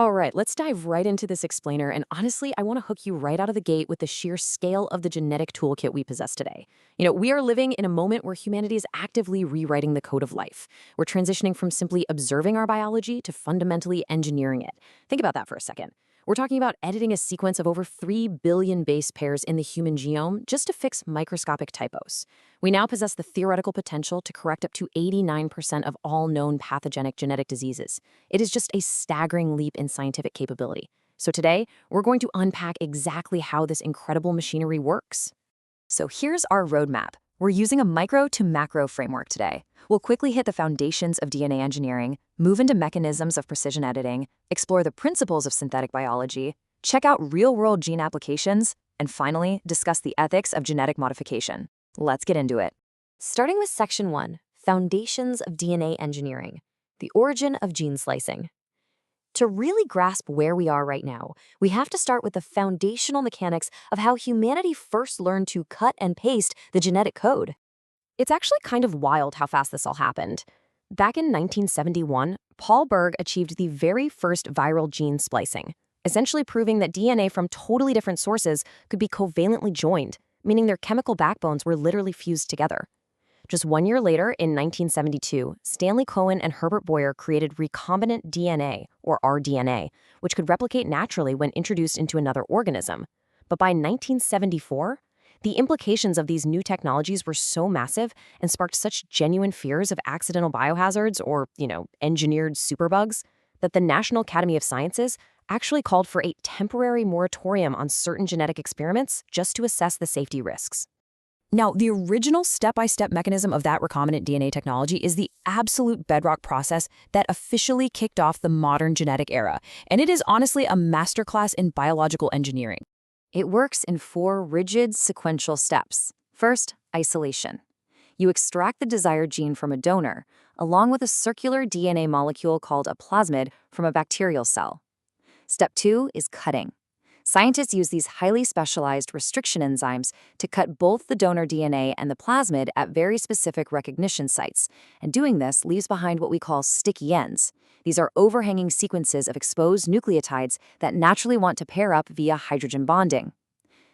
All right, let's dive right into this explainer. And honestly, I want to hook you right out of the gate with the sheer scale of the genetic toolkit we possess today. We are living in a moment where humanity is actively rewriting the code of life. We're transitioning from simply observing our biology to fundamentally engineering it. Think about that for a second. We're talking about editing a sequence of over 3 billion base pairs in the human genome just to fix microscopic typos. We now possess the theoretical potential to correct up to 89% of all known pathogenic genetic diseases. It is just a staggering leap in scientific capability. So today, we're going to unpack exactly how this incredible machinery works. So here's our roadmap. We're using a micro to macro framework today. We'll quickly hit the foundations of DNA engineering, move into mechanisms of precision editing, explore the principles of synthetic biology, check out real-world gene applications, and finally, discuss the ethics of genetic modification. Let's get into it. Starting with Section 1, Foundations of DNA Engineering, the origin of gene slicing. To really grasp where we are right now, we have to start with the foundational mechanics of how humanity first learned to cut and paste the genetic code. It's actually kind of wild how fast this all happened. Back in 1971, Paul Berg achieved the very first viral gene splicing, essentially proving that DNA from totally different sources could be covalently joined, meaning their chemical backbones were literally fused together. Just 1 year later, in 1972, Stanley Cohen and Herbert Boyer created recombinant DNA, or rDNA, which could replicate naturally when introduced into another organism. But by 1974, the implications of these new technologies were so massive and sparked such genuine fears of accidental biohazards or, engineered superbugs, that the National Academy of Sciences actually called for a temporary moratorium on certain genetic experiments just to assess the safety risks. Now, the original step-by-step mechanism of that recombinant DNA technology is the absolute bedrock process that officially kicked off the modern genetic era, and it is honestly a masterclass in biological engineering. It works in 4 rigid sequential steps. First, isolation. You extract the desired gene from a donor, along with a circular DNA molecule called a plasmid from a bacterial cell. Step 2 is cutting. Scientists use these highly specialized restriction enzymes to cut both the donor DNA and the plasmid at very specific recognition sites, and doing this leaves behind what we call sticky ends. These are overhanging sequences of exposed nucleotides that naturally want to pair up via hydrogen bonding.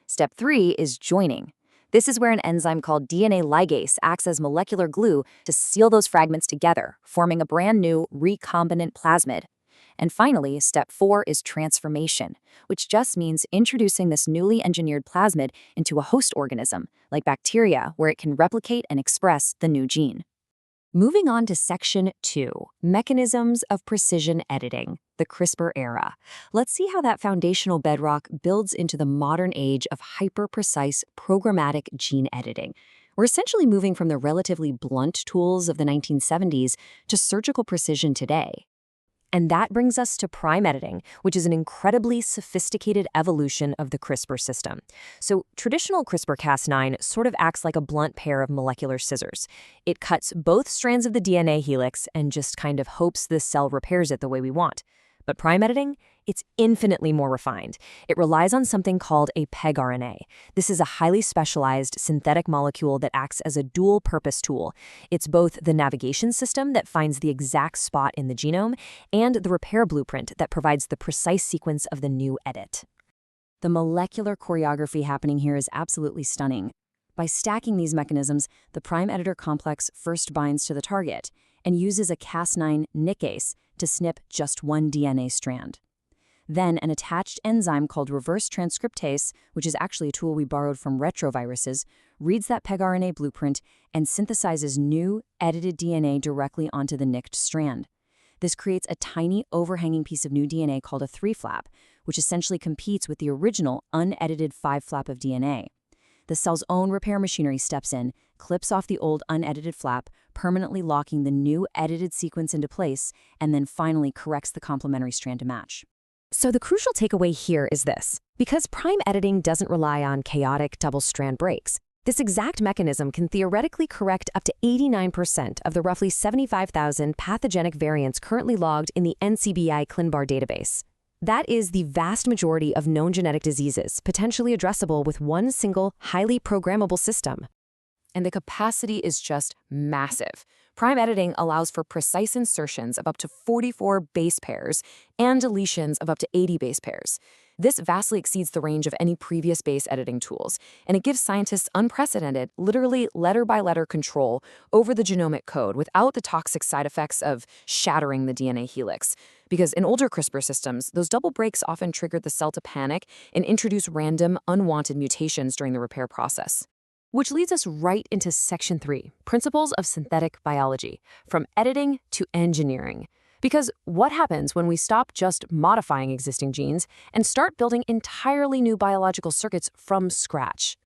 Step 3 is joining. This is where an enzyme called DNA ligase acts as molecular glue to seal those fragments together, forming a brand new recombinant plasmid. And finally, step 4 is transformation, which just means introducing this newly engineered plasmid into a host organism, like bacteria, where it can replicate and express the new gene. Moving on to Section 2, Mechanisms of Precision Editing, the CRISPR era. Let's see how that foundational bedrock builds into the modern age of hyper-precise programmatic gene editing. We're essentially moving from the relatively blunt tools of the 1970s to surgical precision today. And that brings us to prime editing, which is an incredibly sophisticated evolution of the CRISPR system. So traditional CRISPR-Cas9 sort of acts like a blunt pair of molecular scissors. It cuts both strands of the DNA helix and just kind of hopes the cell repairs it the way we want. But prime editing? It's infinitely more refined. It relies on something called a pegRNA. This is a highly specialized synthetic molecule that acts as a dual-purpose tool. It's both the navigation system that finds the exact spot in the genome and the repair blueprint that provides the precise sequence of the new edit. The molecular choreography happening here is absolutely stunning. By stacking these mechanisms, the prime editor complex first binds to the target and uses a Cas9 nickase to snip just one DNA strand. Then an attached enzyme called reverse transcriptase, which is actually a tool we borrowed from retroviruses, reads that pegRNA blueprint and synthesizes new, edited DNA directly onto the nicked strand. This creates a tiny, overhanging piece of new DNA called a 3-flap, which essentially competes with the original, unedited 5-flap of DNA. The cell's own repair machinery steps in, clips off the old unedited flap, permanently locking the new edited sequence into place, and then finally corrects the complementary strand to match. So the crucial takeaway here is this. Because prime editing doesn't rely on chaotic double-strand breaks, this exact mechanism can theoretically correct up to 89% of the roughly 75,000 pathogenic variants currently logged in the NCBI ClinVar database. That is the vast majority of known genetic diseases potentially addressable with one single, highly programmable system. And the capacity is just massive. Prime editing allows for precise insertions of up to 44 base pairs and deletions of up to 80 base pairs. This vastly exceeds the range of any previous base editing tools, and it gives scientists unprecedented, literally letter-by-letter control over the genomic code without the toxic side effects of shattering the DNA helix. Because in older CRISPR systems, those double breaks often triggered the cell to panic and introduce random, unwanted mutations during the repair process. Which leads us right into Section 3, Principles of Synthetic Biology, from editing to engineering. Because what happens when we stop just modifying existing genes and start building entirely new biological circuits from scratch?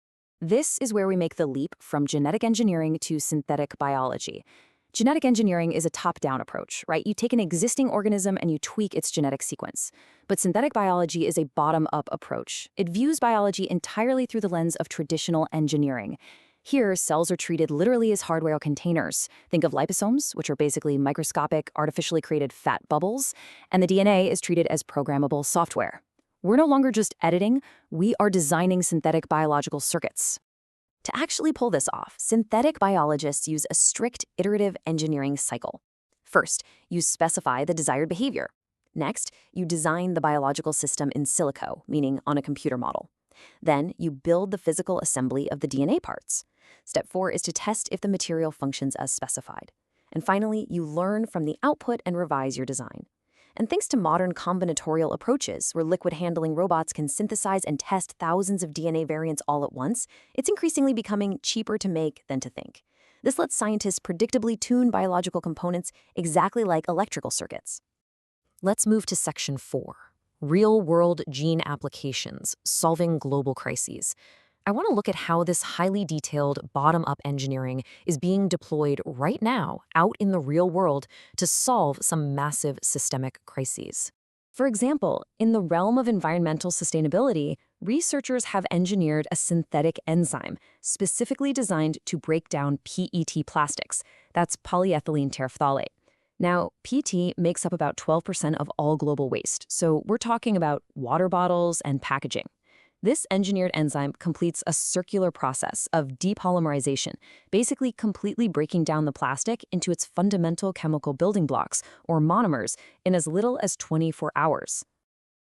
This is where we make the leap from genetic engineering to synthetic biology. Genetic engineering is a top-down approach, right? You take an existing organism and you tweak its genetic sequence. But synthetic biology is a bottom-up approach. It views biology entirely through the lens of traditional engineering. Here, cells are treated literally as hardware containers. Think of liposomes, which are basically microscopic, artificially created fat bubbles, and the DNA is treated as programmable software. We're no longer just editing, we are designing synthetic biological circuits. To actually pull this off, synthetic biologists use a strict iterative engineering cycle. First, you specify the desired behavior. Next, you design the biological system in silico, meaning on a computer model. Then, you build the physical assembly of the DNA parts. Step 4 is to test if the material functions as specified. And finally, you learn from the output and revise your design. And thanks to modern combinatorial approaches, where liquid handling robots can synthesize and test thousands of DNA variants all at once, it's increasingly becoming cheaper to make than to think. This lets scientists predictably tune biological components exactly like electrical circuits. Let's move to Section 4, Real-World Gene Applications, Solving Global Crises. I want to look at how this highly detailed bottom-up engineering is being deployed right now out in the real world to solve some massive systemic crises. For example, in the realm of environmental sustainability, researchers have engineered a synthetic enzyme specifically designed to break down PET plastics. That's polyethylene terephthalate. Now, PET makes up about 12% of all global waste, so we're talking about water bottles and packaging. This engineered enzyme completes a circular process of depolymerization, basically completely breaking down the plastic into its fundamental chemical building blocks, or monomers, in as little as 24 hours.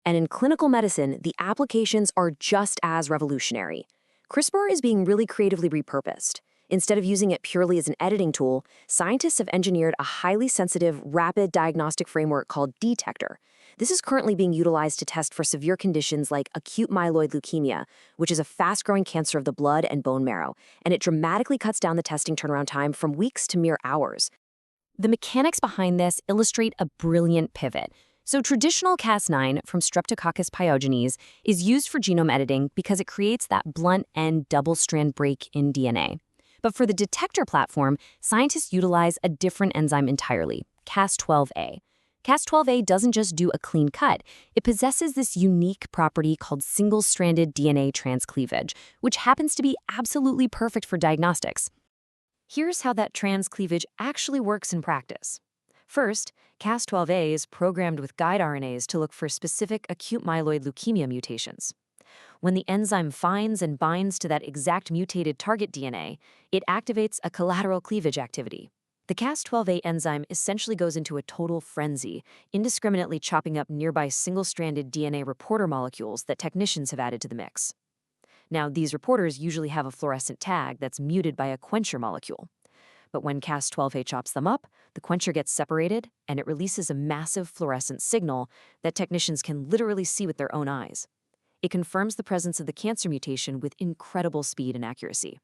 And in clinical medicine, the applications are just as revolutionary. CRISPR is being really creatively repurposed. Instead of using it purely as an editing tool, scientists have engineered a highly sensitive, rapid diagnostic framework called Detector. This is currently being utilized to test for severe conditions like acute myeloid leukemia, which is a fast-growing cancer of the blood and bone marrow, and it dramatically cuts down the testing turnaround time from weeks to mere hours. The mechanics behind this illustrate a brilliant pivot. So traditional Cas9 from Streptococcus pyogenes is used for genome editing because it creates that blunt end double-strand break in DNA. But for the Detector platform, scientists utilize a different enzyme entirely, Cas12a. Cas12a doesn't just do a clean cut, it possesses this unique property called single-stranded DNA transcleavage, which happens to be absolutely perfect for diagnostics. Here's how that transcleavage actually works in practice. First, Cas12a is programmed with guide RNAs to look for specific acute myeloid leukemia mutations. When the enzyme finds and binds to that exact mutated target DNA, it activates a collateral cleavage activity. The Cas12a enzyme essentially goes into a total frenzy, indiscriminately chopping up nearby single-stranded DNA reporter molecules that technicians have added to the mix. Now, these reporters usually have a fluorescent tag that's muted by a quencher molecule. But when Cas12a chops them up, the quencher gets separated, and it releases a massive fluorescent signal that technicians can literally see with their own eyes. It confirms the presence of the cancer mutation with incredible speed and accuracy.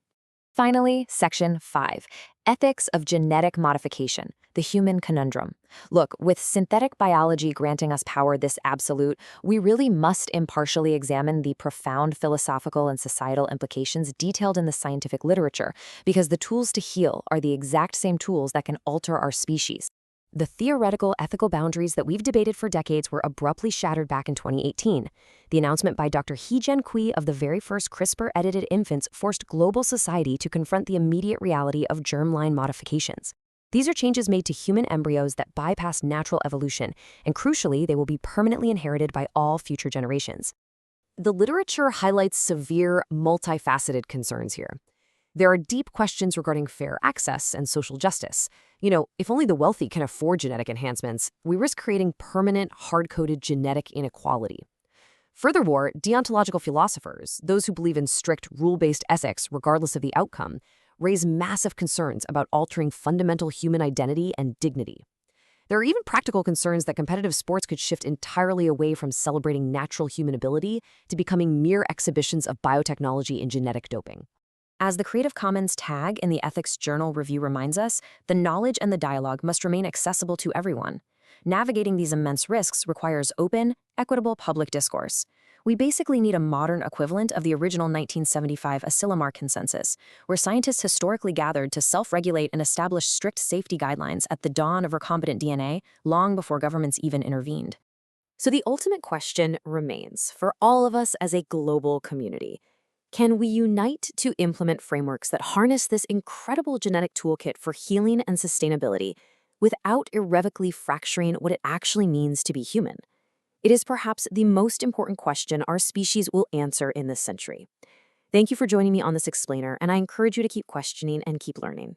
Finally, Section 5, Ethics of Genetic Modification, the Human Conundrum. Look, with synthetic biology granting us power this absolute, we really must impartially examine the profound philosophical and societal implications detailed in the scientific literature, because the tools to heal are the exact same tools that can alter our species. The theoretical ethical boundaries that we've debated for decades were abruptly shattered back in 2018. The announcement by Dr. He-Jen Kui of the very first CRISPR-edited infants forced global society to confront the immediate reality of germline modifications. These are changes made to human embryos that bypass natural evolution, and crucially, they will be permanently inherited by all future generations. The literature highlights severe, multifaceted concerns here. There are deep questions regarding fair access and social justice. If only the wealthy can afford genetic enhancements, we risk creating permanent, hard-coded genetic inequality. Furthermore, deontological philosophers, those who believe in strict rule-based ethics regardless of the outcome, raise massive concerns about altering fundamental human identity and dignity. There are even practical concerns that competitive sports could shift entirely away from celebrating natural human ability to becoming mere exhibitions of biotechnology and genetic doping. As the Creative Commons tag in the Ethics Journal review reminds us, the knowledge and the dialogue must remain accessible to everyone. Navigating these immense risks requires open, equitable public discourse. We basically need a modern equivalent of the original 1975 Asilomar Consensus, where scientists historically gathered to self-regulate and establish strict safety guidelines at the dawn of recombinant DNA, long before governments even intervened. So the ultimate question remains for all of us as a global community. Can we unite to implement frameworks that harness this incredible genetic toolkit for healing and sustainability without irrevocably fracturing what it actually means to be human? It is perhaps the most important question our species will answer in this century. Thank you for joining me on this explainer, and I encourage you to keep questioning and keep learning.